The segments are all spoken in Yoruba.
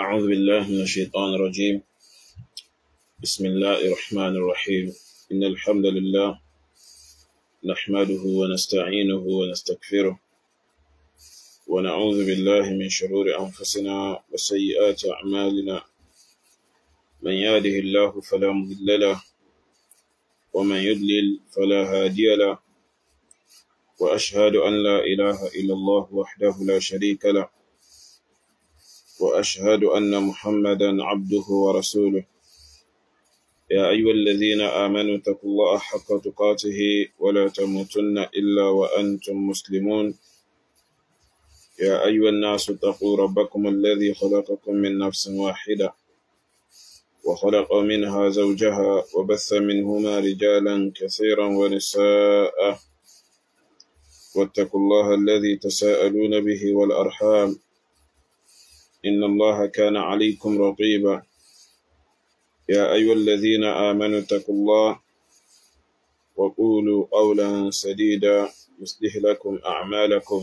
أعوذ بالله من الشيطان الرجيم. بسم الله الرحمن الرحيم. إن الحمد لله نحمده ونستعينه ونستغفره ونعوذ بالله من شرور أنفسنا وسيئات أعمالنا. من يهده الله فلا مضل له ومن يضلل فلا هادي له، وأشهد أن لا إله إلا الله وحده لا شريك له، وأشهد أن محمدا عبده ورسوله. يا أيها الذين آمنوا اتقوا الله حق تقاته ولا تموتن إلا وأنتم مسلمون. يا أيها الناس اتقوا ربكم الذي خلقكم من نفس واحدة وخلق منها زوجها وبث منهما رجالا كثيرا ونساء، واتقوا الله الذي تساءلون به والأرحام إن الله كان عليكم رقيبا. يا أيها الذين آمنوا اتقوا الله وقولوا قولا سديدا يصلح لكم أعمالكم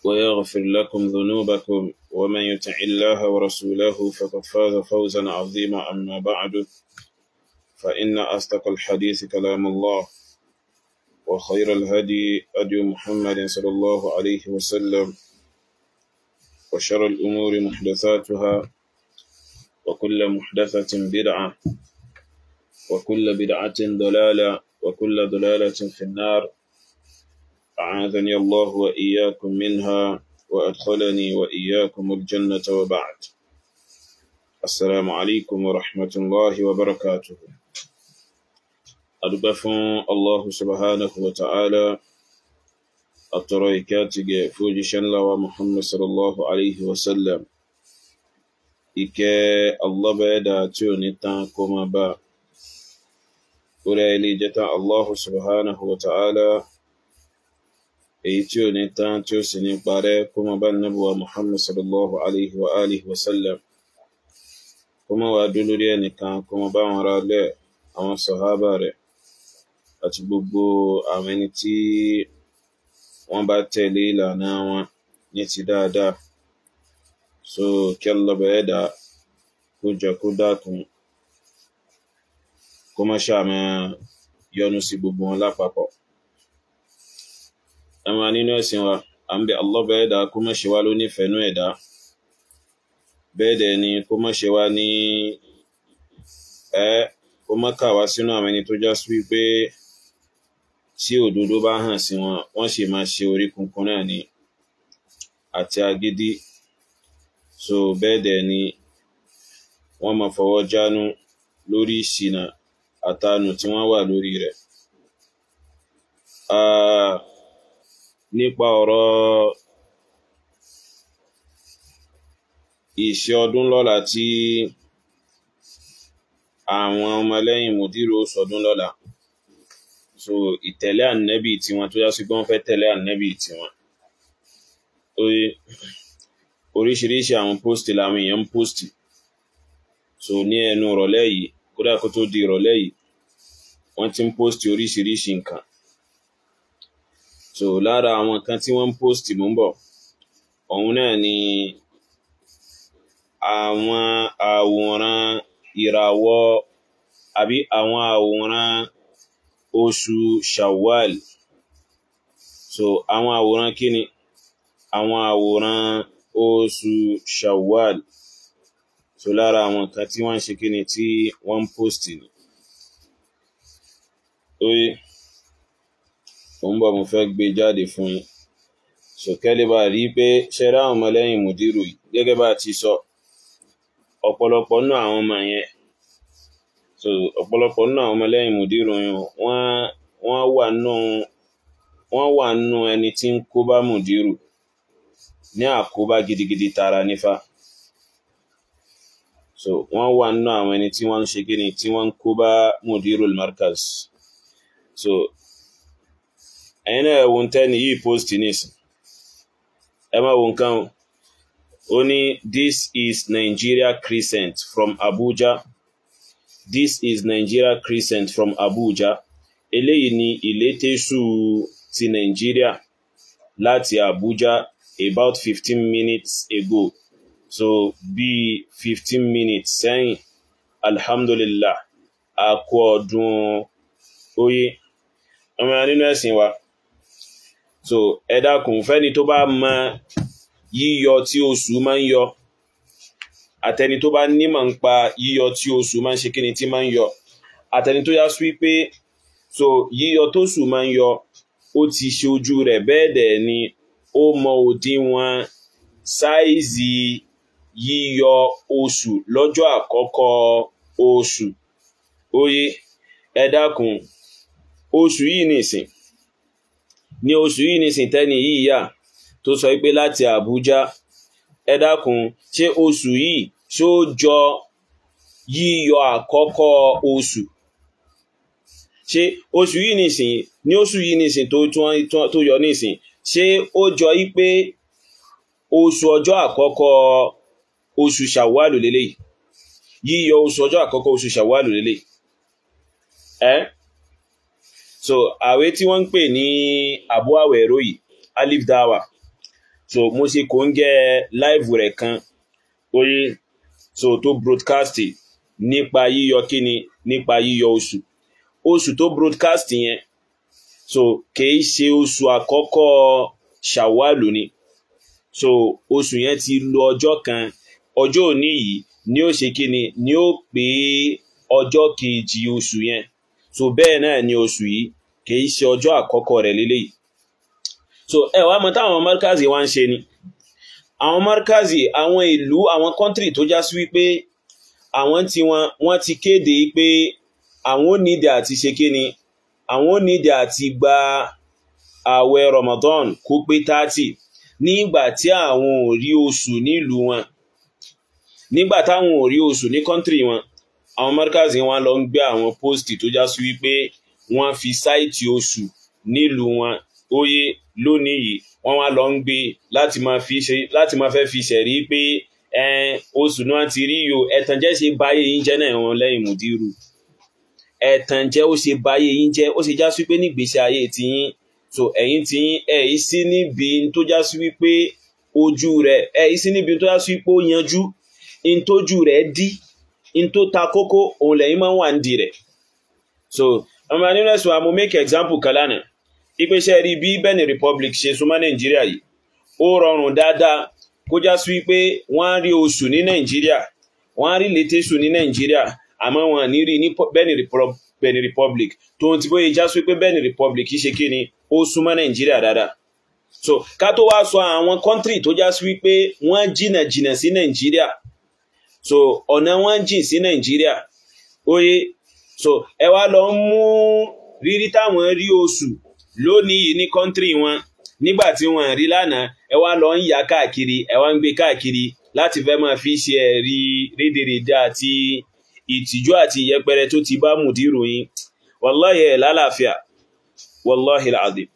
ويغفر لكم ذنوبكم، ومن يطع الله ورسوله فقد فاز فوزا عظيما. أما بعد، فإن أصدق الحديث كلام الله، وخير الهدي هدي محمد صلى الله عليه وسلم، وشر الأمور محدثاتها، وكل محدثة بدعة، وكل بدعة ضلالة، وكل ضلالة في النار. أعاذني الله وإياكم منها وأدخلني وإياكم الجنة، وبعد. السلام عليكم ورحمة الله وبركاته. أدبفون الله سبحانه وتعالى التريكاتي فوجي شنلا ومحمد صلى الله عليه وسلم. Ìkẹ́ Allah bẹ́ẹ̀dà tí ò ní tán kó máa bá orí ilé jẹta Allahu subhanahu wa ta'ala, èyí tí ò ní tán tí ó sì ní parẹ́ kó máa bá Nábì Muhammad sallallahu alaihi wa alihi wa sallam, kó máa wà dúró lórí ẹnìkan, kó máa bá wọn rálẹ̀ àwọn sàhábà rẹ̀ àti gbogbo àwọn ẹni tí wọ́n bá tẹ̀lé ìlànà wọn ní ti dáadáa. So kí Allah bẹ́ẹ̀dà kó jẹ́ kó dákun kó má ṣàmà yọ́nú sí gbogbo wọn lápapọ̀. Ẹmà nínú ẹ̀sìn wa, à ń bẹ Allah bẹ́ẹ̀dà kó má ṣe wá lónífẹ̀ẹ́nú ẹ̀dá, bẹ́ẹ̀dẹ̀ ni kó má ṣe wá ní kó má kà wá sínú àwọn ẹni tó já sí wípé tí òdodo bá hàn sí wọn, wọ́n sì máa ṣe orí kunkun náà ni àti agídí. So bẹ́ẹ̀dẹ̀ ni wọ́n máa fọwọ́ jánú lórí ìṣìnà àtànù tí wọ́n wà lórí rẹ̀. Nípa ọ̀rọ̀ ìṣe ọdún lọ́la tí àwọn ọmọlẹ́yìn mùdírù sọdún lọ́la, so ìtẹ̀lé ànábì tí wọ́n tó yá sí pé wọ́n fẹ́ tẹ̀lé ànábì tí wọ́n oríṣiríṣi àwọn pósìtì làwọn èèyàn ń pósìtì. So ní ẹnu ìrọ̀lẹ́ yìí, kódà kó tó di ìrọ̀lẹ́ yìí, wọ́n ti ń pósìtì oríṣiríṣi nǹkan. So lára àwọn nǹkan tí wọ́n ń pósìtì mú bọ̀, òun náà ni àwọn àwòrán ìràwọ̀ àbí àwọn àwòrán oṣù Shawwal. So àwọn àwòrán kíni? Àwọn àwòrán oṣù Shawwal. So lára àwọn nǹkan tí wọ́n ń ṣe kíni tí wọ́n ń pósìtì ni. Òun bọ̀ mo fẹ́ gbé jáde fún yín. So kẹ́lẹ́ bá rí pé ṣẹ́rá àwọn ọmọlẹ́yìn mùdírù yìí, gẹ́gẹ́ bá ti sọ, ọ̀pọ̀lọpọ̀ nínú àwọn ọmọ yẹn, so ọ̀pọ̀lọpọ̀ nínú àwọn ọmọlẹ́yìn mùdírù yẹn, wọ́n wà nínú ẹni tí ń kó bá mùdírù ní àkóbá gidigidi tara nífà. So wọ́n wà nínú àwọn ẹni tí wọ́n ń ṣe kíni tí wọ́n ń kó bá Mudirul Markaz. So ẹ̀yin náà ẹ̀wọ̀n tẹ́ni yìí post nísìn, ẹ máa wo nǹkan ó ní this is Nigeria Crescent from Abuja. This is Nigeria Crescent from Abuja. Eléyìí ni ìlétésù ti Nigeria láti Abuja about 15 minutes ago. so bí 15 minutes sẹ́yìn alhamdulillah a kú ọdún oyè ọmọ nínú ẹ̀sìn wa. So ẹ dákun fẹ́ni tó bá mọ yíyọ tí oṣù máa ń yọ àtẹni tó bá nímọ̀ ń pa yíyọ tí oṣù máa ń ṣe kíni tí máa ń yọ àtẹni tó yá sí wípé so yíyọ tó oṣù máa ń yọ ó ti ṣe ojú rẹ̀ bẹ́ẹ̀ dẹ̀ ni ó mọ òdiwọ̀n sáìzì yíyọ oṣù lọ́jọ́ àkọ́kọ́ oṣù. Oyè ẹ dákun oṣù yìí nìsín ní oṣù yìí nìsín tẹ́ni yìí yà tó sọ pé láti Àbújá, ẹ dákun ṣé oṣù yìí ṣó jọ yíyọ àkọ́kọ́ oṣù? Ṣé oṣù yìí nìsín ní oṣù yìí nìsín tó yọ nìsín ṣé ó jọ yí pé oṣù ọjọ́ àkọ́kọ́ oṣù Ṣàwálù lélẹ́yìí, yíyọ oṣù ọjọ́ àkọ́kọ́ oṣù Ṣàwálù lélẹ́yìí so àwẹ̀ tí wọ́n ń pè ní Abu Awero yìí Alif Dawa, so mo ṣe kò ń gẹ́ live rẹ̀ kan oyè so tó broadcast nípa yíyọ kíni nípa yíyọ oṣù tó broadcast yẹn so kìí ṣe oṣù àkọ́kọ́ Ṣàwálù ni, so oṣù yẹn ti lo ọjọ́ kan, ọjọ́ òní yìí ni ó ṣe kíni ni ó pé ọjọ́ kejì oṣù yẹn, so bẹ́ẹ̀ náà ni oṣù yìí kìí ṣe ọjọ́ àkọ́kọ́ rẹ̀ lélẹ́yìí. So ẹ wá mọ̀ táwọn markazi wá ń ṣe ni àwọn markazi àwọn ìlú àwọn country tó já sí wípé àwọn tí wọ́n ti kéde pé àwọn ò nídìí àti ṣe kíni àwọn ò nídìí àti gba àwẹ̀ Ramadan kó pé 30 nígbà tí àwọn ò rí oṣù nílùú wọn, nígbà táwọn ò rí oṣù ní country wọn, àwọn markazi wọn lọ ń gbé àwọn post tó já sí wípé wọ́n fi sáìtì oṣù nílùú wọn oyè lónìí yìí wọ́n wá lọ ń gbé láti máa fẹ́ fi ṣẹ̀rí pé oṣù náà ti rí yo ẹ̀tànjẹ́ ṣe báyé yín jẹ́ náà wọn lẹ́yìn mùdírù, ẹ̀tànjẹ́ ó ṣe báyé yín jẹ́ ó ṣe já sí pé nígbésí ayé tiyín so ẹ̀yin tiyín ẹ̀yí sí níbi tó já sí wípé ojú rẹ̀ ẹ̀yí sí níbi tó já sí wípé ó yanjú in tójú rẹ̀ dí in tó ta kókó òun lẹ́yìn máa ń wà nídìí rẹ̀. So ọmọ nínú ẹ̀sùn àmọ́ make example kalana ìpèsè rí bí Benin Republic ṣe súnmọ́ Nàìjíríà yìí ó rọrùn dáadáa kó já sí wípé wọ́n á rí oṣù ní Nàìjíríà wọ́n á rí létésù ní Nàìjíríà àmọ́ wọn ní rí ní Benin Republic tó ti bóyá já sí wípé Benin Republic ṣe kí ni ó súnmọ́ Nàìjíríà dáadáa. So ká tó wá sọ àwọn country tó já sí wípé wọ́n jìnà sí Nàìjíríà so ọ̀nà wọn jìn sí Nàìjíríà oyè so ẹ wá lọ mú rírí táwọn rí oṣù lónìí ní country wọn nígbà tí wọ́n rí lánàá ẹ wá lọ ń yà káàkiri ẹ wá ń gbé káàkiri láti fẹ́ máa fi ṣe ẹ̀rí rédèrèdè àti ìtìjú àti ìyẹpẹrẹ tó ti bá mùdírù yín wallahi ẹ̀ lálàáfíà wallahi alazim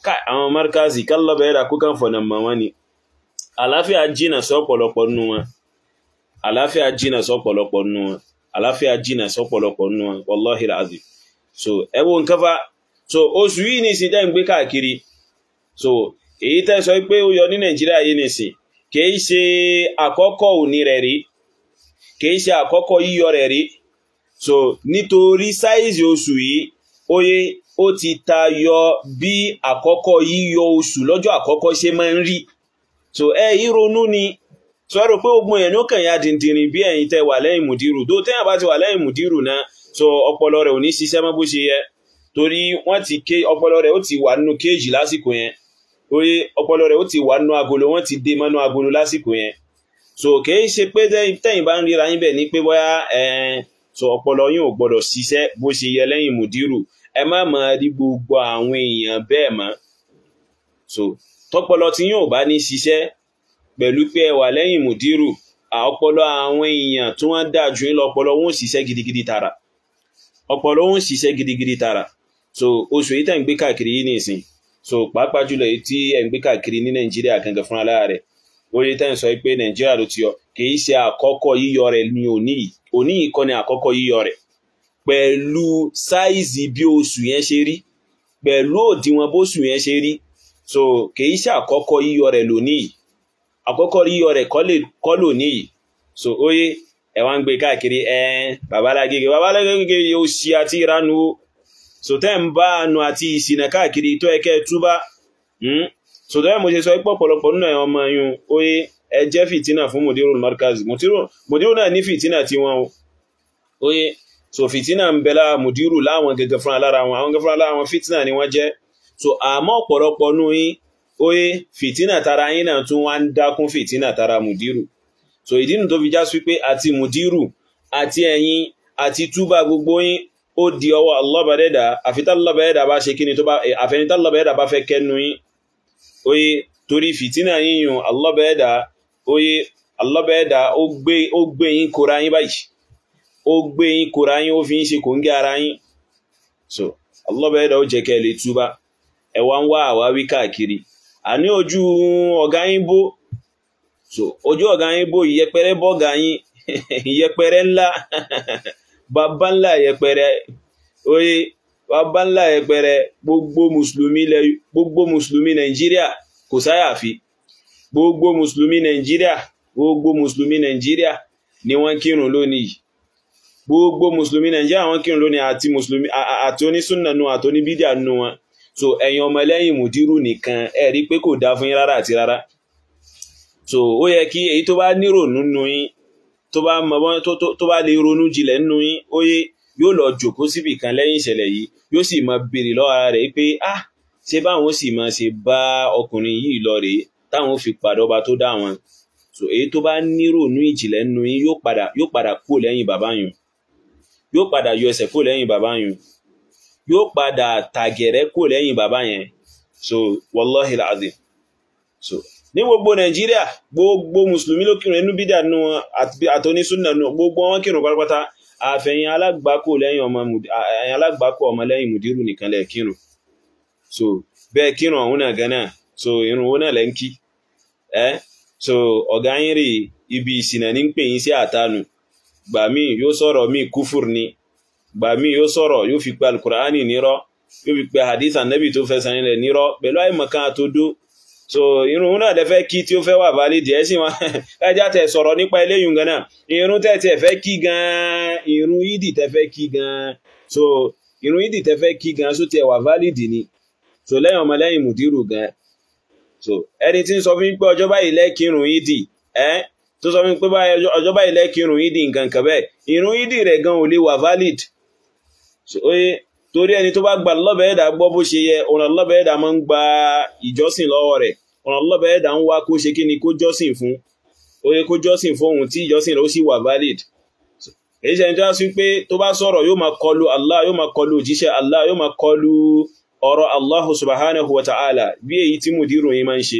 ká àwọn markazi kálọ́bẹ̀ ẹ̀dà kó kàn fọ̀nà mọ̀ wọn ni àláfíà jìnà sọ́pọ̀lọpọ̀ nù wọn àláfíà jìnà sọ́pọ̀lọpọ̀ nù wọn àláfíà jìnà sọ́pọ̀lọpọ̀ nù wọn wallahi alazim. So ẹwọ nǹkan fa so oṣù yìí ní ìsìn tẹ́ ń gbé káàkiri so èyí tẹ́ sọ pé ó yọ ní Nàìjíríà yìí nìsìn kìí ṣe àkọ́kọ́ òní rẹ̀ rí kìí ṣe àkọ́kọ́ yíyọ rẹ̀ rí so nítorí sáìzì oṣù yìí oyè ó ti tayọ bí àkọ́kọ́ yíyọ oṣù lọ́jọ́ àkọ́kọ́ ṣe máa ń rí so ìrònú ni so ẹ̀rọ pé ogun ẹ̀ ní ó kàn ya dìndìnrín bí ẹ̀yin tẹ́ wà lẹ́yìn mùdírù tó tẹ́yàn bá ti wà lẹ́yìn mùdírù náà so ọpọlọ rẹ̀ ò ní ṣiṣẹ́ mọ́ bó ṣe yẹ torí wọ́n ti ké ọpọlọ rẹ̀ ó ti wà nínú kéèjì lásìkò yẹn oyè ọpọlọ rẹ̀ ó ti wà nínú agolo wọ́n ti dé mọ́nú agolo lásìkò yẹn so kìí ṣe pé tẹ́yìn bá ń ríra yín bẹ̀ ní pé bóyá so ọpọlọ yín ò gbọ́dọ̀ ṣiṣẹ́ bó ṣe yẹ lẹ́yìn mùdírù ẹ má máa rí gbogbo àwọn èèyàn bẹ́ẹ̀ mọ́ so tọpọlọ tí yín ò bá ní ṣiṣẹ́ pẹ̀lú pé ẹ wà lẹ́yìn mùdírù ọpọlọ àwọn èèyàn tí wọ́n dáa jù yín lọ ọpọlọ wọn ò ṣiṣẹ́ gidigidi tààrà ọpọlọ wọn ò ṣiṣẹ́ gidigidi tààrà so oṣù yìí tẹ́ ń gbé káàkiri yìí nìsín so pàápàá jùlọ èyí tí ẹ̀ ń gbé káàkiri ní Nàìjíríà gangan fúnra lára rẹ̀ oye tẹ́ ń sọ pé Nàìjíríà ló ti yọ kìí ṣe àkọ́kọ́ yíyọ rẹ̀ ní òní yìí kọ́ ni àkọ́kọ́ yíyọ rẹ̀ pẹ̀lú sáìzì bí oṣù yẹn ṣe rí pẹ̀lú òdiwọ̀n bóṣù yẹn ṣe rí so kìí ṣe àkọ́kọ́ yíyọ rẹ̀ lónìí àkọ́kọ́ yíyọ rẹ̀ kọ́lò níyì so oye ẹ wá ń gbé káàkiri babalágége yóò ṣí àti ìranu so tẹ́ ń bá àánú àti ìsìnà káàkiri tó ẹkẹ́ túbá so tẹ́ mo ṣe sọ pọ̀pọ̀lọpọ̀ nínú ẹ̀wọ̀n ọmọ yun oye ẹ jẹ́ fìtínà fún mudirul markaz mudiru náà ní fìtínà tí wọ́n oye so fìtínà ń bẹ lára mudiru láwọn gẹ́gẹ́ fún alára wọn àwọn gẹ́gẹ́ fún alára wọn fìtínà ni wọ́n jẹ́ so àmọ́ ọ̀pọ̀lọpọ̀ nú yín oye fìtínà tara yín náà tún wá ń dákún fìtínà tara mudiru so ìdí nù tó fi já sí pé àti mudiru àti ẹ̀yin àti túbà gbogbo yín ó di ọwọ́ Allah bá dẹ́dà Allah bá dẹ́dà bá ṣe kíni tó bá àfẹnitá Allah bá dẹ́dà bá fẹ́ kẹnu yín oye torí fìtínà yín yùn Allah bá dẹ́dà oye Allah bá dẹ́dà ó gbé yín kóra yín báyìí ó gbé yín kóra yín ó fi yín ṣe kò ń gé ara yín so Allah bá dẹ́dà ó jẹ́ kẹ́ lè túbà ẹ wá ń wá àwáwí káàkiri àní ojú ọ̀gá yín bó so ojú ọ̀gá yín bó ìyẹpẹrẹ bọ́gá yín ìyẹpẹrẹ ńlá bàbá ńlá ìyẹpẹrẹ oye bàbá ńlá ìyẹpẹrẹ gbogbo mùsùlùmí Nàìjíríà kò sáyàfi gbogbo mùsùlùmí Nàìjíríà ni wọ́n kírun lónìí gbogbo mùsùlùmí Nàìjíríà wọ́n kírun lónìí àti mùsùlùmí àti onísùnnà nù àti oníbídíà nù wọn so ẹ̀yin ọmọlẹ́yìn mùdírù nìkan ẹ rí pé kò dá fún yín rárá àti rárá so ó yẹ kí èyí tó bá nírònú nù yín tó bá lè ronú jinlẹ̀ nù yín ó yẹ yóò lọ jòkó síbì kan lẹ́yìn ìṣẹ̀lẹ̀ yìí yóò sì máa béèrè lọ́wọ́ ara rẹ̀ pé ṣé báwọn sì máa ṣe bá ọkùnrin yìí lọ rèé táwọn fi pàdé ọba tó dá wọn so èyí tó bá nírònú ìjìnlẹ̀ nù yín yóò padà kó lẹ́yìn bàbá yùn yóò padà yọ ẹsẹ̀ kó lẹ́yìn bàbá yùn yóò padà tàgẹ̀rẹ́ kó lẹ́yìn bàbá yẹn so wallahi alazim so ní gbogbo Nàìjíríà gbogbo mùsùlùmí ló kírun inú bídà nù wọn àtọ́nísúnà nù gbogbo wọn kírun pátápátá àfẹ̀yìn alágbàkó ọmọ lẹ́yìn mùdírù nìkan lẹ̀ kírun so bẹ́ẹ̀ kírun ọ̀hún náà gánà so irun wọn náà lẹ́ ń kí so ọ̀gá yín rí ibi ìsìnà ní ń pè yín sí àtànù gbà míì yóò sọ̀rọ̀ míì kúfùr ni gbà míì yóò sọ̀rọ̀ yóò fi pe alukur'ani nírọ́ yóò fi pe hadith anabi tó fẹsẹ̀ nílẹ̀ nírọ́ pẹ̀lú àìmọ̀kan àtòdó so irun náà dẹ́fẹ́ kí tí ó fẹ́ wà valid ẹ̀ sì wọn kájá tẹ̀ sọ̀rọ̀ nípa eléyìí gan náà irun tẹ̀ fẹ́ kí gan irun yídì tẹ̀ fẹ́ kí gan so irun yídì tẹ̀ fẹ́ kí gan so tẹ̀ wà valid ni so lẹ́yìn ọmọ lẹ́yìn mùdírù gan so ẹni tí ń sọ fún pé ọjọ́ báyìí lẹ́kírun yídì tó sọ fún pé ọjọ́ báyìí lẹ́kírun yídì nǹkan kan bẹ́ẹ̀ irun yídì rẹ̀ gan ò lè wà valid so oye torí ẹni tó bá gba lọ́bẹ̀ẹ́dà gbọ́ bó ṣe yẹ ọ̀nà lọ́bẹ̀ẹ́dà máa ń gba ìjọsìn lọ́wọ́ rẹ̀ ọ̀nà lọ́bẹ̀ẹ́dà ń wá kó ṣe kí ni kó jọ́sìn fún oye kó jọ́sìn fún ohun tí ìjọsìn rẹ̀ ó sì wà valid èyí ṣe ẹni tó wá sí pé tó bá sọ̀rọ̀ yóò máa kọlu Allah yóò máa kọlu òjíṣẹ́ Allah yóò máa kọlu ọ̀rọ̀ Allah subhanahu wa ta'ala bí èyí tí mùdírù yìí máa ń ṣe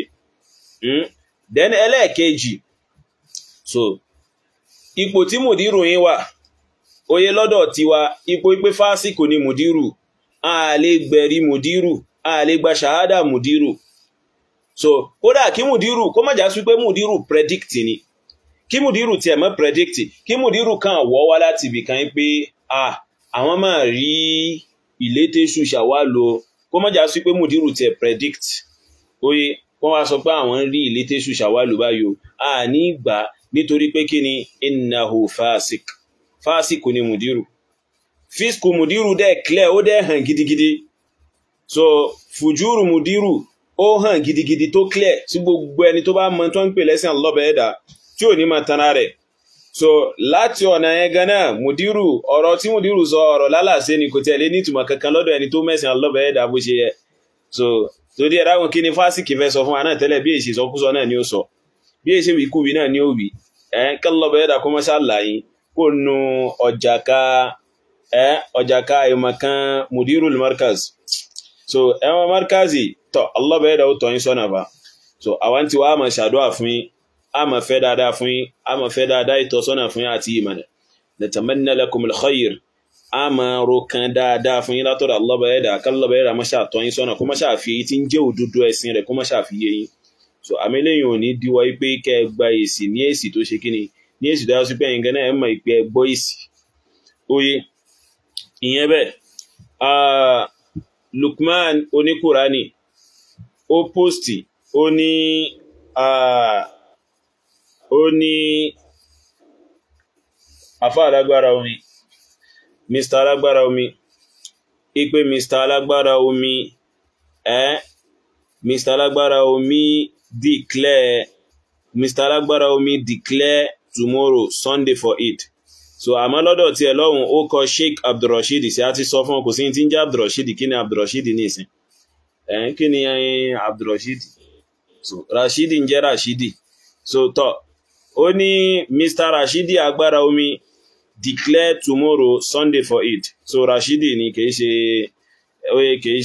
then ẹlẹ́ẹ̀kejì so ipò tí mùdírù yìí wà oye lọ́dọ̀ tiwa ipò ipé fásíkò ni mùdírù a lè gbẹ̀rí mùdírù a lè gba ṣàhádà mùdírù so kódà kí mùdírù kó má já sí pé mùdírù predict ni kí mùdírù tiẹ̀ mọ́ predict kí mùdírù kan wọ́ wá láti ibì kan pé àwọn máa rí ìlétésù ṣàwálò kó má já sí pé mùdírù tiẹ̀ predict oye kó wá sọ pé àwọn rí ìlétésù ṣàwálò báyò a ní gbà nítorí pé kí ni innahu fásíkò ni mùdírù fíṣkù mùdírù dẹ̀ clear ó dẹ̀ hàn gidigidi so fùjúrù mùdírù ó hàn gidigidi tó clear sí gbogbo ẹni tó bá mọ̀ tó ń pè lẹ́sìn lọ́bẹ̀ẹ́dà tí ò ní máa tanra rẹ̀ so láti ọ̀nà yẹn ganá mùdírù ọ̀rọ̀ tí mùdírù sọ ọ̀rọ̀ lálàsé ni kò tẹ̀lé ní ìtumọ̀ kankan lọ́dọ̀ ẹni tó mẹ́sìn lọ́bẹ̀ẹ́dà bó ṣe yẹ so torí ẹ̀rá wọn kí ni fásíkì fẹ́ sọ fún wa náà tẹ́lẹ̀ bí èsì sọkúsọ náà ni ó sọ bí èsì wìkúwì náà ni ó wì kẹ́lọ́bẹ̀ẹ́dà kó mọ́ ṣàlàyé kó nu ọjàká ìmọ̀kan mudirul markaz so ẹwọ́n markazi tọ́ Allah bẹ̀ẹ́dà ó tọ́ yín sọ́nà bá so àwọn tí wá máa ṣàdúrà fún yín a máa fẹ́ dáadáa fún yín a máa fẹ́ dáadáa ìtọ́sọ́nà fún yín àti ìmọ̀nà natamanna lakumul khayr a máa rokan dáadáa fún yín látọ̀dọ̀ Allah bẹ̀ẹ́dà kálọ́ bẹ̀ẹ́dà máa ṣàtọ́ yín sọ́nà kó máa ṣàfi èyí tí ń jẹ́ òdodo ẹ̀sìn rẹ̀ kó máa ṣàfiyé yín so àmì lẹ́yìn òní díwọ́ pé kẹ́ gba èsì ní èsì tó ṣe kíni ní èsì dáa sí pé ẹ̀yìn gan-an ẹ̀mọ̀ ìpé ẹgbọ́ èsì oye ìyẹn bẹ́ẹ̀ Lukman oníkùránì ó póstì ó ní ní àfá alágbára omi Mr. alágbára omi ipe Mr. alágbára omi Mr. alágbára omi declare tomorrow Sunday for it. So àmọ́ lọ́dọ̀ tí ẹ lọ́hùn ó kọ Sheikh Abdulrasheed sí àti sọ fún kò sí tí ń jẹ́ Abdulrasheed. Kí ni Abdulrasheed ní ìsìn? Kí ni Abdulrasheed? So Rashid ń jẹ́ Rashidi. So tọ́ ó ní Mr. Rashidi agbára omi declare tomorrow Sunday for it. So Rashidi ni kìí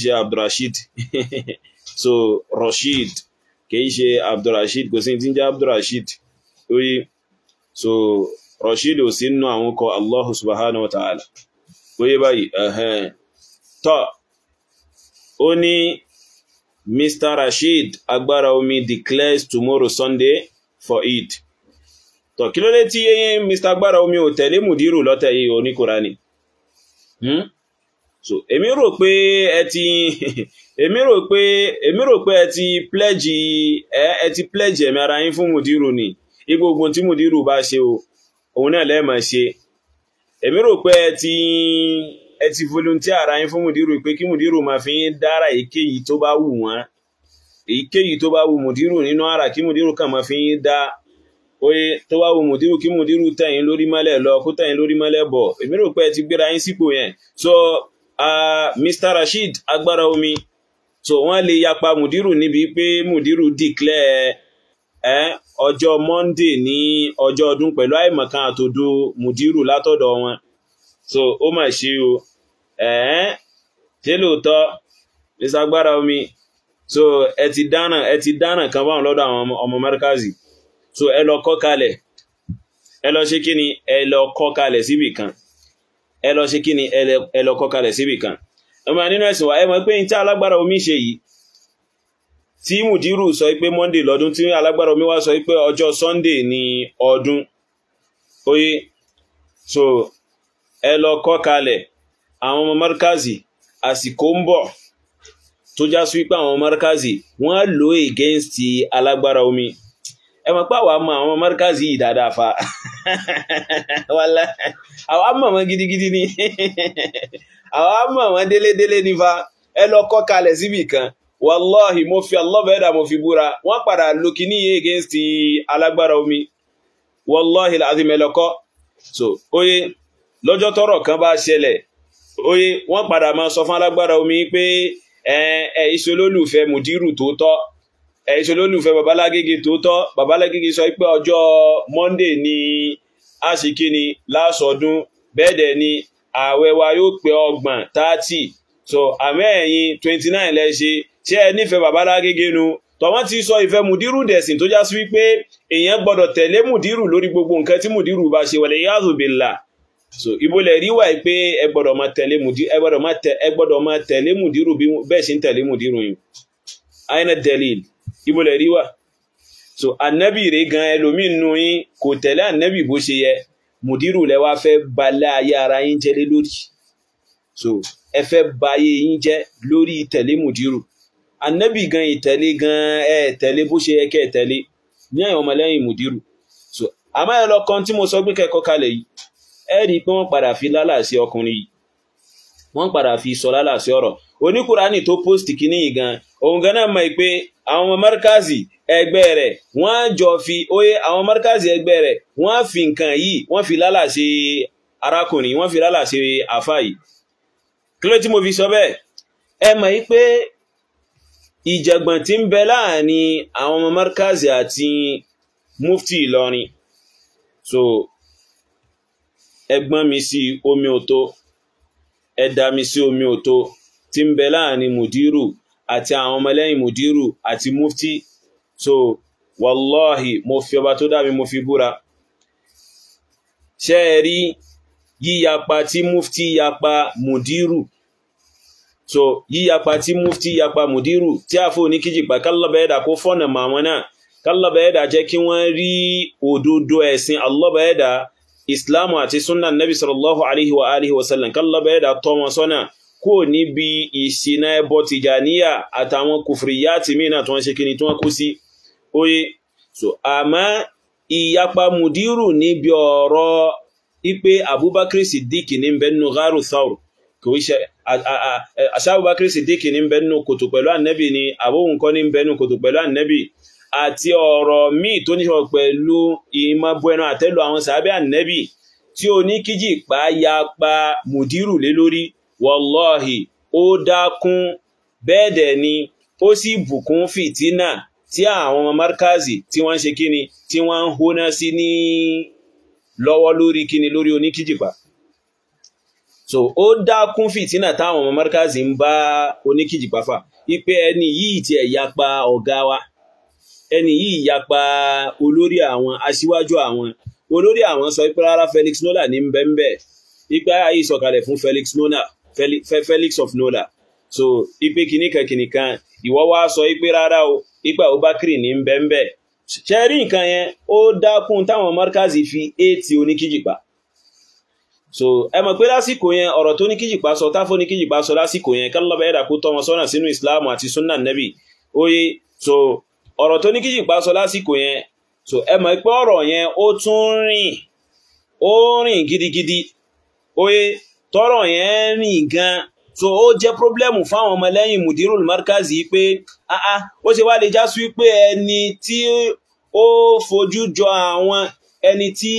ṣe Abdulrasheed. So Rashid kìí ṣe Abdulrasheed, kò sí tí ń jẹ́ Abdulrasheed. So Rashid ò sí nínú àwọn kọ Allah subhanahu wa ta'ala. Oye báyìí tọ́ ó ní Mr. Rashid agbára omi declares tomorrow Sunday for it. Tọ́ kí ló dé tí Mr. agbára omi ò tẹ̀lé mùdírù lọ́tẹ̀ yìí oní Kùránì? So èmi rò pé ẹ ti pledge ẹ̀mí ara yín fún mùdírù ni. Gbogbo tí mùdírù bá ṣe òun náà lẹ́ẹ̀mọ̀ ṣe. Èmi rò pé ẹ ti volunteer ara yín fún mùdírù pé kí mùdírù máa fi yín dára èyíkéyìí tó bá wù wọ́n, èyíkéyìí tó bá wù mùdírù nínú ara kí mùdírù kàn máa fi yín dá oye tó bá wù mùdírù kí mùdírù tẹ̀yìn lórí mọ́lẹ̀ lọ kó tẹ̀yìn lórí mọ́lẹ̀ bọ̀. Èmi rò pé ẹ ti gbéra yín sípò yẹn. So Mr. Rashid agbára omi so wọ́n lè yapa mùdírù níbi pé mùdírù declare ọjọ́ Monday ní ọjọ́ ọdún pẹ̀lú àìmọ̀kan àtòdó mùdírù látọ̀dọ̀ wọn. So ó mà ṣe o ṣé lóòótọ́ Mr. agbára omi so ẹ ti dáná kan báwọn lọ́dọ̀ àwọn ọmọ Markazi. So ẹ lọ kọ́ kalẹ̀, ẹ lọ ṣe kí ni ẹ lọ kọ́ kalẹ̀ síbì kan, ẹ lọ kọ́ kalẹ̀ síbì kan. Ọmọ nínú ẹ̀sìn wa ẹ mọ̀ pé ní tí alágbára omi ṣe yìí tí mùdírù sọ pé Monday lọ́dún, tí alágbára omi wá sọ pé ọjọ́ Sunday ni ọdún. Oye so ẹ lọ kọ́ kalẹ̀ àwọn ọmọ Markazi. Àsìkò ń bọ̀ tó já sí pé àwọn Markazi wọ́n lò against alágbára omi. Ẹ mọ̀ pé àwa mọ̀ àwọn Markazi yìí dáadáa fa wàlá àwa mọ̀ wọ́n gidigidi ni àwa mọ̀ wọ́n délédélé ní fa. Ẹ lọ kọ́ kalẹ̀ síbì kan. Wallahi mo fi Allah bẹ́ẹ̀dà mo fi búra wọ́n padà lókì ní against alágbára omi. Wallahi l'azim ẹlọ́kọ́. So oye lọ́jọ́ tọ́rọ̀ kan bá ṣẹlẹ̀ oye wọ́n padà máa sọ fún alágbára omi pé ìṣolólùfẹ́ mùdírù tòótọ́, ìṣolólùfẹ́ babalágége tòótọ́. Babalágége sọ pé ọjọ́ Monday ni àṣìkíni lásọdún, bẹ́ẹ̀ dẹ̀ ni ààwẹ̀ wa yóò pé 30. So àmẹ́ẹ̀yìn 29 lẹ́ṣe ṣé ẹ nífẹ̀ẹ́ babalágége nu. Tọ́wọ́n ti sọ ìfẹ́ mùdírù dẹ̀sìn tó já sí wípé èèyàn gbọ́dọ̀ tẹ̀lé mùdírù lórí gbogbo nǹkan tí mùdírù bá ṣe wal iyadhu billah. So ibo lẹ rí wà pé ẹ gbọ́dọ̀ máa tẹ̀lé mùdírù bí bẹ́ẹ̀ ṣe ń tẹ̀lé mùdírù yìí. Aina dalil? Ibo lẹ rí wà? So annabi rẹ̀ gan ẹlòmíì nù yín kò tẹ̀lé annabi bó ṣe yẹ. Mùdírù lẹ wá fẹ́ balẹ̀ ayé ara yín jẹ́ lé lórí. So ẹ fẹ́ ba ayé yín jẹ́ lórí tẹ̀lé mùdírù. Annabi gan ìtẹ̀lé gan tẹ̀lé bó ṣe yẹ kẹ́ tẹ̀lé ní àwọn ọmọlẹ́yìn mùdírù. So àmọ́ ẹ lọ kan tí mo sọ pé kẹ́kọ̀ọ́ kalẹ̀ yìí ẹ rí pé wọ́n padà fi lálàsí ọkùnrin yìí, wọ́n padà fi sọ lálàsí ọ̀rọ̀. Oníkùránì tó post kìíní yìí gan òun gan náà mọ̀ pé àwọn ọmọ Markazi ẹgbẹ́ rẹ̀ wọ́n jọ fi àwọn Markazi ẹgbẹ́ rẹ̀ wọ́n fi nǹkan yìí wọ́n fi lálàsí arákùnrin, wọ́n fi lálàsí àfá yìí. Kí ló tí mo fi sọ bẹ́ẹ̀? Ẹ mọ̀ pé ìjàgbọ̀n tí ń bẹ láàrin àwọn ọmọ Markazi àti mufti Ìlọrin. So ẹgbọ́n mi sí omi òtó, ẹ̀dà mi sí omi òtó tí ń bẹ láàrin mùdírù àti àwọn ọmọlẹ́yìn mùdírù àti mufti. So wallahi mo fi ọba tó dá mi mo fi búra. Ṣé ẹ rí yíyapa tí mufti yapa mùdírù? So yíyapa tí mufti yapa mùdírù tí a fò ní kíjìpá kálọ́bẹ̀ẹ́dà kó fọ́nà màwọn náà, kálọ́bẹ̀ẹ́dà jẹ́ kí wọ́n rí òdodo ẹ̀sìn allọ́bẹ̀ẹ́dà Islamu àti sunna nabi sallallahu alaihi wa alihi wasallam. Kálọ́bẹ̀ẹ́dà tọ́ wọn sọ́nà kó níbi ìṣìnà ẹbọ tìjàníyà àtàwọn kùfìríyàtì mìíràn tó wọ́n ṣe kíni tí wọ́n kó sí. Oye so àmọ́ ìyapa mùdírù níbi ọ̀rọ̀ ipe Abubakar Siddiq ní bẹnu gharu Thawr kò ṣe àṣà Abubakar Siddiq ní bẹnu kòtò pẹ̀lú ànẹ́bì ni àbóhùn kọ́ ní bẹnu kòtò pẹ̀lú ànẹ́bì àti ọ̀rọ̀ míì tó níṣọ́ pẹ̀lú ìmọ̀ bu ẹnu àtẹ́lù àwọn sàábẹ́ ànẹ́bì tí ó ní kíjìpá yapa mùdírù lé lórí wallahi ó dákún bẹ́ẹ̀dẹ̀ ni ó sì bùkún fìtínà tí àwọn ọmọ markazi tí wọ́n ṣe kíni tí wọ́n ń hóná sí ní lọ́wọ́ lórí kíni lórí oníkíjìpá so ó dákún fìtínà táwọn ọmọ markazi ń bá oníkíjìpá fà ipe ẹni yìí ti ẹ̀ yapa ọ̀gá wa ẹni yìí yapa olórí àwọn aṣíwájú àwọn olórí àwọn sọ pé rárá Felix Nola ní bẹ́ẹ̀bẹ́ ipe ayé ìsọ̀kalẹ̀ fún Felix of Nola so ipe kìníkan ìwọ wá sọ ipe rárá o ipe Abubakar ní bẹ́ẹ̀bẹ́ ṣẹ́rí nǹkan yẹn ó dákún táwọn markazi fi éètì oníkíjìpá so ẹ mọ̀ pé lásìkò yẹn ọ̀rọ̀ tó oníkíjìpá sọ táfọ́ oníkíjìpá sọ lásìkò yẹn kálọ́bà ẹ̀dà kó tọ́ wọn sọ́nà sínú Islam àti sunna nabi oye so ọ̀rọ̀ tó oníkíjìpá sọ lásìkò yẹn so ẹ mọ̀ pé ọ̀rọ̀ yẹn ó tún rìn gidigidi oye tọ́rọ̀ yẹn rìn gan so ó jẹ́ problemu fáwọn ọmọlẹ́yìn mudirul markazi pé ó ṣe wá lè já sí pé ẹni tí ó fojú jọ àwọn ẹni tí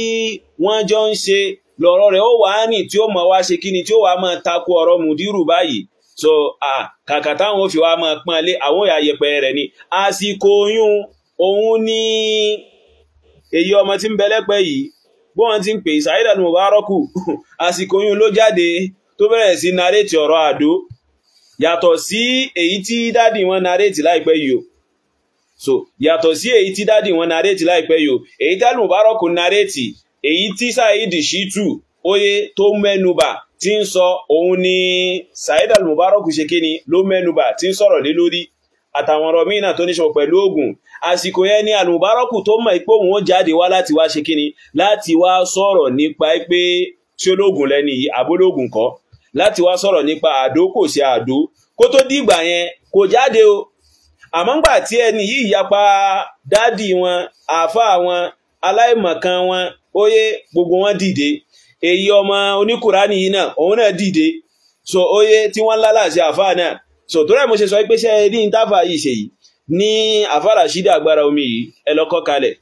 wọ́n jọ ń ṣe lọ́rọ̀ rẹ̀ ó wà ní tí ó mọ̀ wá ṣe kíni tí ó wà máa takò ọ̀rọ̀ mudiru báyìí so kàkà táwọn ó fi wá máa pọ́n lé àwọn ìyàyẹpẹ rẹ̀ ni àsìkò oyún òun ní èyí ọmọ tí ń bẹ̀lẹ́pẹ̀ yìí bó wọn ti ń pè Saheed Al-Mubaraku àsìkò oyún ló jáde tó bẹ̀rẹ̀ sí narétì ọ̀rọ̀ àdó yàtọ̀ sí èyí tí dádì wọn narétì láìpẹ́ yìí so yàtọ̀ sí èyí tí dádì wọn narétì láìpẹ́ yìí èyí tí Al-Mubaraku narétì èyí tí Saheed Shittu oye tó mẹ́nubà tí ń sọ òun ni Saheed Al-Mubaraku ṣe kíni ló mẹ́nubà tí ń sọ̀rọ̀ lé lórí àtàwọn ọ̀rọ̀ míì náà tó níṣọ pẹ̀lú ogun àsìkò yẹn ni Al-Mubaraku tó mọ̀ pé òun ó jáde wá láti wá ṣe kíni láti wá sọ̀rọ̀ nípa pé ṣé ológun lẹ́ni yìí àbólógun kọ́ láti wá sọ̀rọ̀ nípa àdó kò sí àdó kó tó dìgbà yẹn kò jáde o àmọ́ ńgbà tí ẹni yìí yapa dádì wọn àáfàá wọn aláìmọ̀kan wọn óyé gbogbo wọn dìde èyí ọmọ oníkùránì yìí náà òun náà dìde so óyé tí wọ́n lálàsí àáfàá náà so tó rẹ̀ mo ṣe sọ pé ṣe ní ìtàfà yìí ṣe yìí ní àfáà Rashidi agbára omi yìí ẹ lọ kọ kalẹ̀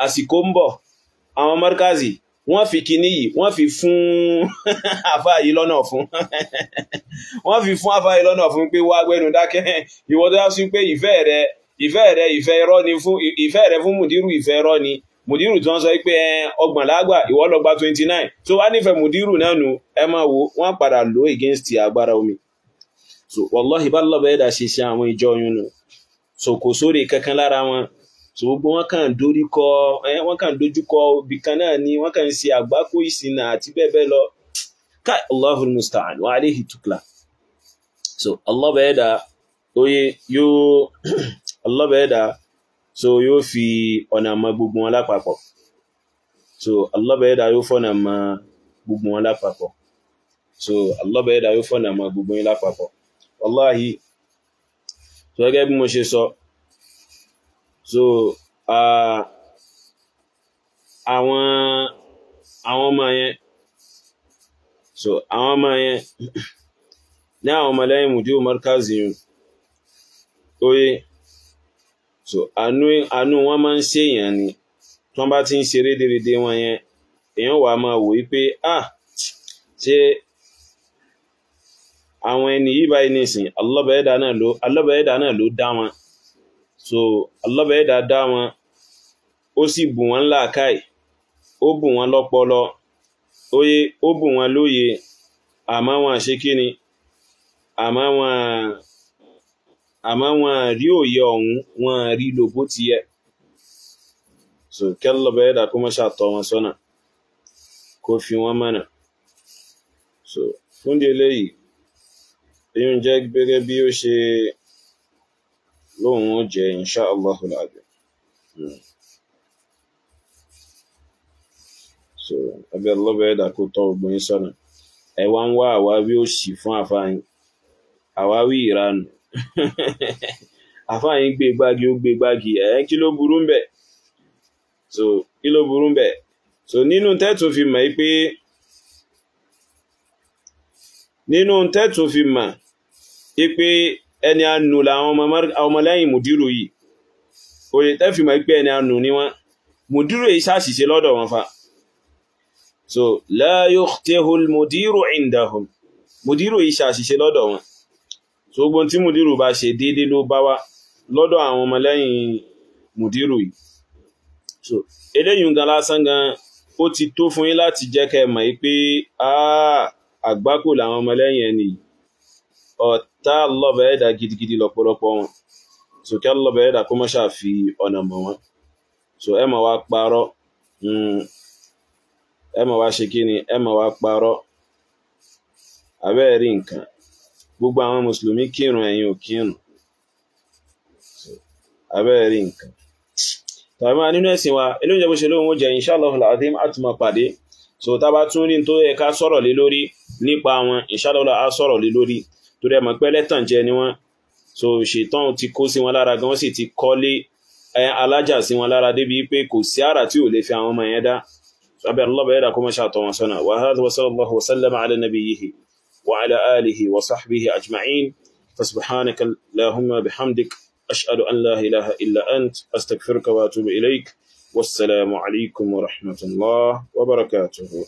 àsìkò ń bọ̀ àwọn markazi wọ́n fi kíní yìí wọ́n fi fún àfáà yìí lọ́nà fún wọ́n fi fún àfáà yìí lọ́nà fún pé wá gbẹ́nu dákẹ́ ìwọ tó yá sí pé ìfẹ́ irọ́ ni fún ìfẹ́ rẹ fún mùdírù ìfẹ́ irọ́ ni mùdírù tí wọ́n sọ pé 30 lágbà ìwọ lọ gba 29 tó wá nífẹ̀ẹ́ mùdírù náà nù ẹ máa wo wọ́n padà lò against agbára omi so wallahi bá lọ́bẹ̀ ẹ̀dà ṣe ṣe àwọn ìjọ yún nù so kò sórí kankan lára wọn so gbogbo wọn kàn dojúkọ bìkan náà ni wọn kàn ń ṣe àgbákò ìṣìnà àti bẹ́ẹ̀ bẹ́ẹ̀ lọ káì Allahul musta'an wa alayhi tukla so ọlọ́bẹ̀ ẹ̀dà oye yóò fi ọ̀nà mọ gbogbo wọn lápapọ̀ so ọlọ́bẹ̀ ẹ̀dà yóò fọ́nà mọ gbogbo wọn lápapọ̀ so ọlọ́bẹ̀ ẹ̀dà yóò fọ́nà mọ gbogbo wọn lápapọ̀ wallahi so gẹ́gẹ́ bí mo ṣe sọ so àwọn ọmọ yẹn so àwọn ọmọ yẹn ní àwọn ọmọlẹ́yìn mudiru markazi yìí oye so àánú wọn máa ń ṣe èèyàn ni tí wọ́n bá ti ń ṣe rédèrèdè wọn yẹn èèyàn wà máa wò wípé ṣe àwọn ẹni yìí báyìí nìsín alọ́bẹ̀ẹ́dà náà ló dá wọn so alọ́bẹ̀ẹ́dà dá wọn ó sì bù wọn làákàì ó bù wọn lọ́pọlọ óyé ó bù wọn lóye àmọ́ wọn ṣe kíni àmọ́ wọn rí òye ọ̀hún wọn rí lò bó ti yẹ so kẹ́lọ́bẹ̀ẹ́dà kó mọ́ ṣàtọ́ wọn sọ́nà kó fi wọn mọ̀nà so fúndì eléyìí èyí ń jẹ́ gẹ́gẹ́ bí ó ṣe lóhun ó jẹ́ insha Allahul azim so abẹ́ lọ́bẹ̀ẹ́dà kó tọ́ ogun yín sọ́nà ẹwà ń wá àwáwí òṣì fún àfáàyín àwáwí ìranù àfáàyín gbé gbági ó gbé gbági kí ló burú ń bẹ̀ so kí ló burú bẹ́ẹ̀ so nínú tẹ́tù fi mọ̀ pé ẹni ànú làwọn ọmọlẹ́yìn mùdírù yìí oye tẹ́ fi mọ̀ pé ẹni ànú ni wọ́n mùdírù yìí ṣàṣìṣe lọ́dọ̀ wọn fa so la yukhti'ul mudiru indahum mùdírù yìí ṣàṣìṣe lọ́dọ̀ wọn so gbogbo tí mùdírù bá ṣe déédé ló bá wá lọ́dọ̀ àwọn ọmọlẹ́yìn mùdírù yìí so eléyìí gan lásán gan ó ti tó fún yín láti jẹ́ kẹ́ mọ̀ pé àgbákò làwọn ọmọlẹ́yìn ẹni ọ̀tá lọ́bẹ̀ ẹ̀dà gidigidi lọ́pọ̀lọpọ̀ wọn so kí lọ́bẹ̀ ẹ̀dà kó mọ́ ṣàfi ọ̀nà mọ̀ wọn so ẹ má wá parọ́ ẹ má wá ṣe kí ni ẹ má wá parọ́ abẹ́ẹ̀rí nǹkan gbogbo àwọn mùsùlùmí kírun ẹ̀yin ò kírun abẹ́ẹ̀rí nǹkan tàbí máa nínú ẹ̀sìn wa eléyìí jẹ́ bó ṣe lóhun ó jẹ́ inshallah al-azim àtúmọ̀ pàdé so tá bá tún rí tó yẹ ká sọ̀rọ̀ lé lórí nípa wọn inshallah á sọ̀rọ̀ lé lórí torí ẹ mọ̀ pé ẹlẹ́tàn jẹ ni wọ́n so ṣètán ti kó sí wọn lára gan wọ́n sì ti kọ́lé alájà sí wọn lára débi pé kò sí àrà tí ò lè fi àwọn ọmọ yẹn dá sábẹ́ Allah bẹ̀rẹ̀ dà kó mọ́ ṣàtọ̀ wọn sọ́nà wa hadha wa sallallahu wa sallama ala nabiyyihi wa ala alihi wa sahbihi ajma'in fasubhanaka allahumma bihamdik ashhadu an la ilaha illa ant astaghfiruka wa atubu ilaik wassalamu alaikum wa rahmatullah wa barakatuhu